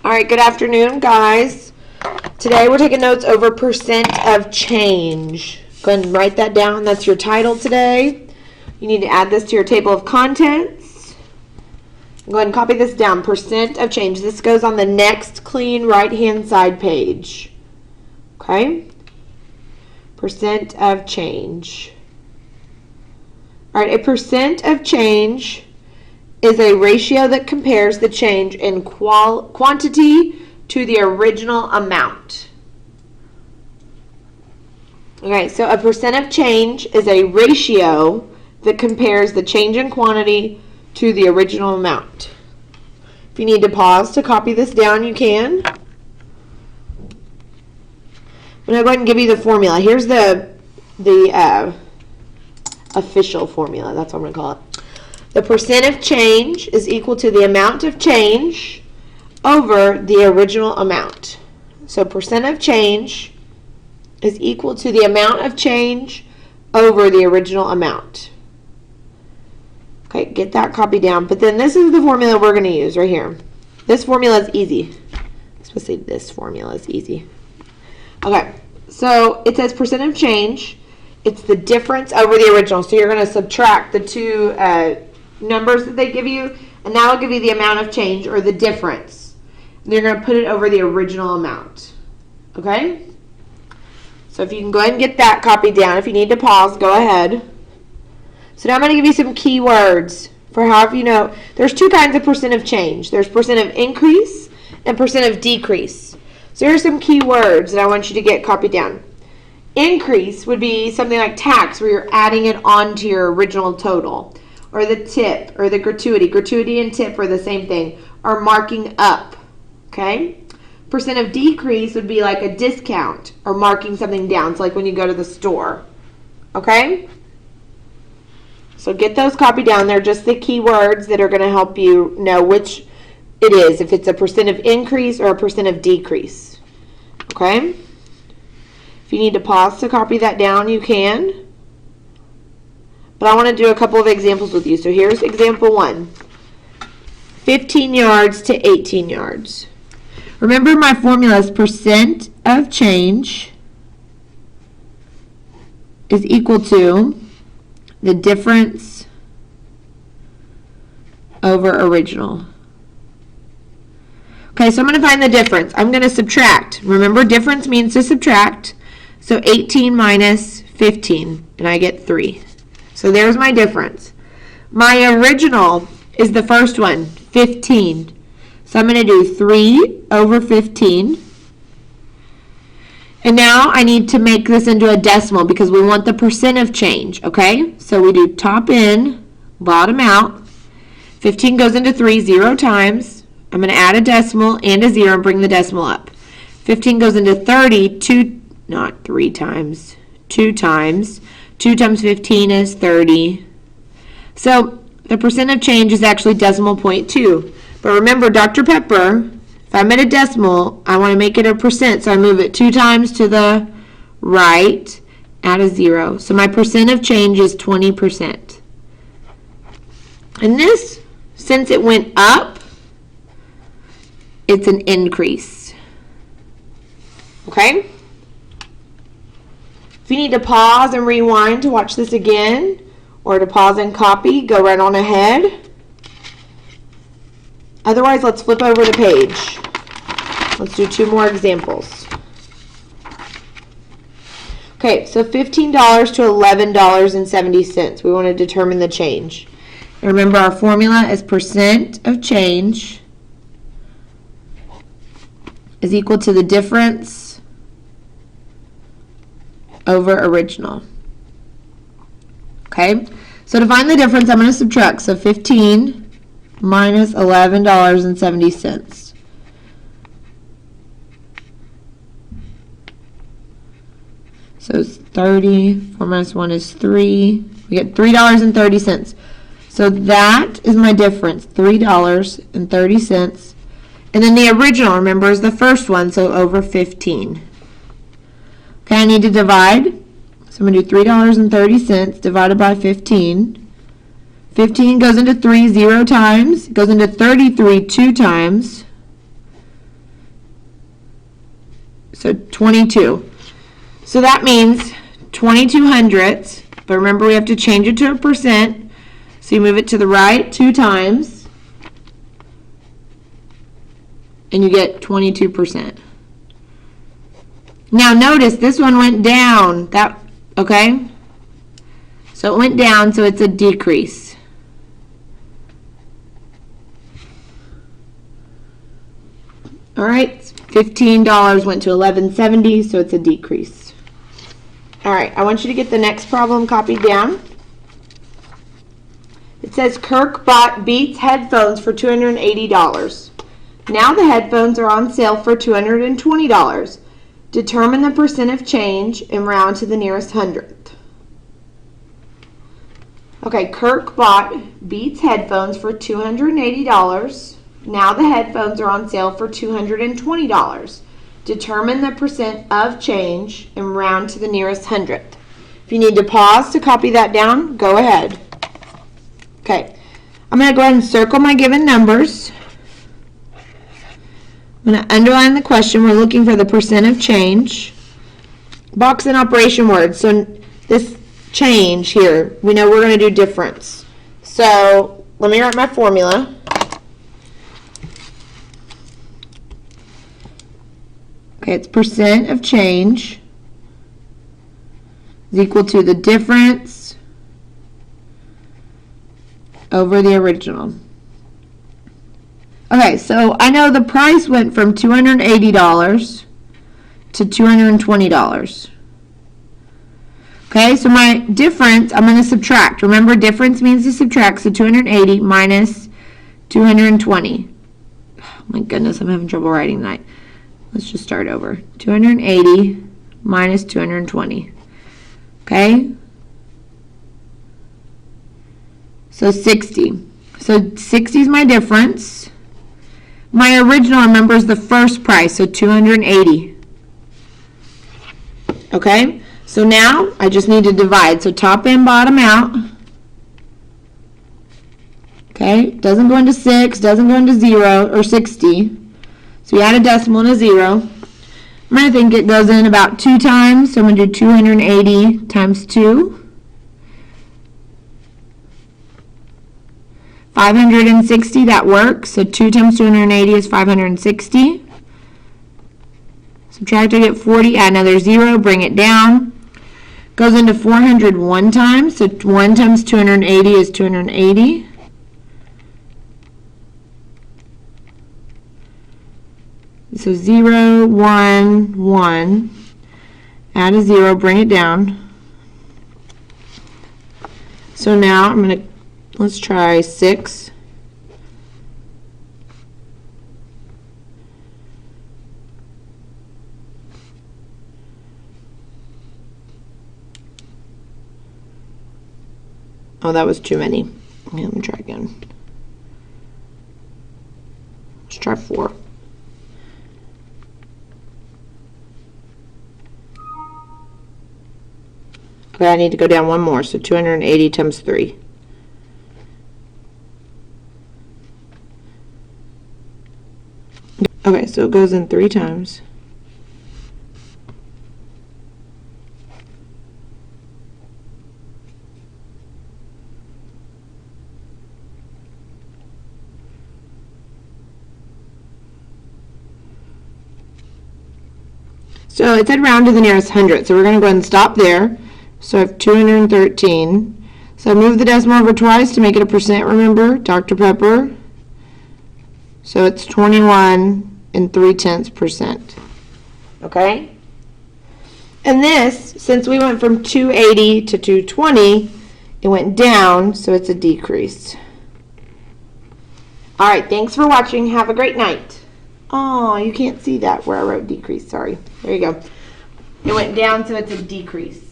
All right, good afternoon, guys. Today we're taking notes over percent of change. Go ahead and write that down. That's your title today. You need to add this to your table of contents. Go ahead and copy this down. Percent of change. This goes on the next clean right-hand side page. Okay? Percent of change. All right, a percent of change is a ratio that compares the change in quantity to the original amount. Okay, so a percent of change is a ratio that compares the change in quantity to the original amount. If you need to pause to copy this down, you can. I'm going to go ahead and give you the formula. Here's the official formula. That's what I'm going to call it. The percent of change is equal to the amount of change over the original amount. So percent of change is equal to the amount of change over the original amount. Okay, get that copy down. But then this is the formula we're going to use right here. This formula is easy. I'm supposed to say this formula is easy. Okay, so it says percent of change. It's the difference over the original. So you're going to subtract the two numbers that they give you, and that will give you the amount of change, or the difference. And you're going to put it over the original amount. Okay? So if you can go ahead and get that copied down. If you need to pause, go ahead. So now I'm going to give you some keywords for however you know. There's two kinds of percent of change. There's percent of increase and percent of decrease. So here's some keywords that I want you to get copied down. Increase would be something like tax, where you're adding it on to your original total. Or the tip, or the gratuity. Gratuity and tip are the same thing. Or marking up. Okay? Percent of decrease would be like a discount, or marking something down. It's like when you go to the store. Okay? So get those copied down. They're just the keywords that are going to help you know which it is. If it's a percent of increase or a percent of decrease. Okay? If you need to pause to copy that down, you can. But I want to do a couple of examples with you. So here's example 1. 15 yards to 18 yards. Remember, my formula is percent of change is equal to the difference over original. Okay, so I'm going to find the difference. I'm going to subtract. Remember, difference means to subtract. So 18 minus 15, and I get 3. So there's my difference. My original is the first one, 15. So I'm going to do 3 over 15. And now I need to make this into a decimal because we want the percent of change, okay? So we do top in, bottom out. 15 goes into 3 0 times. I'm going to add a decimal and a 0 and bring the decimal up. 15 goes into 30, not 3 times, 2 times. 2 times 15 is 30. So the percent of change is actually decimal point 2. But remember, Dr. Pepper, if I'm at a decimal, I want to make it a percent. So I move it 2 times to the right, add a 0. So my percent of change is 20%. And this, since it went up, it's an increase. Okay? If you need to pause and rewind to watch this again, or to pause and copy, go right on ahead. Otherwise, let's flip over the page. Let's do 2 more examples. Okay, so $15 to $11.70. We want to determine the change. And remember, our formula is percent of change is equal to the difference over original. Okay, so to find the difference, I'm going to subtract. So 15 minus $11.70. So it's 30. 4 minus 1 is 3. We get $3.30. So that is my difference, $3.30. And then the original, remember, is the first one, so over 15. Okay, I need to divide. So I'm going to do $3.30 divided by 15. 15 goes into 3 0 times. It goes into 33 2 times. So 22. So that means 22 hundredths, but remember we have to change it to a percent. So you move it to the right 2 times, and you get 22%. Now notice this one went down. Okay? So it went down, so it's a decrease. All right, $15 went to $11.70, so it's a decrease. All right, I want you to get the next problem copied down. It says Kirk bought Beats headphones for $280. Now the headphones are on sale for $220. Determine the percent of change and round to the nearest hundredth. Okay, Kirk bought Beats headphones for $280. Now the headphones are on sale for $220. Determine the percent of change and round to the nearest hundredth. If you need to pause to copy that down, go ahead. Okay, I'm going to go ahead and circle my given numbers. I'm going to underline the question. We're looking for the percent of change. Box and operation words. So this change here, we know we're going to do difference. So let me write my formula. Okay, it's percent of change is equal to the difference over the original. Okay, so I know the price went from $280 to $220. Okay, so my difference, I'm going to subtract. Remember, difference means to subtract, so 280 minus 220. Oh my goodness, I'm having trouble writing tonight. Let's just start over. 280 minus 220. Okay? So 60. So 60 is my difference. My original, remember, is the first price, so 280. Okay? So now I just need to divide. So top and bottom out. Okay? Doesn't go into 6, doesn't go into 0 or 60. So we add a decimal and a 0. I'm going to think it goes in about 2 times. So I'm going to do 280 times 2. 560, that works. So 2 times 280 is 560. Subtract, I get 40. Add another 0, bring it down. Goes into 401 times. So 1 times 280 is 280. So 0, 1, 1, add a 0, bring it down. So now I'm going to, let's try 6. Oh, that was too many. Let me try again. Let's try 4. Okay, I need to go down one more, so 280 times 3. Okay, so it goes in 3 times. So it said round to the nearest hundredth, so we're going to go ahead and stop there. So I have 213. So I move the decimal over twice to make it a percent, remember, Dr. Pepper. So it's 21 3/10%. Okay? And this, since we went from 280 to 220, it went down, so it's a decrease. All right, thanks for watching. Have a great night. Oh, you can't see that where I wrote decrease, sorry. There you go. It went down, so it's a decrease.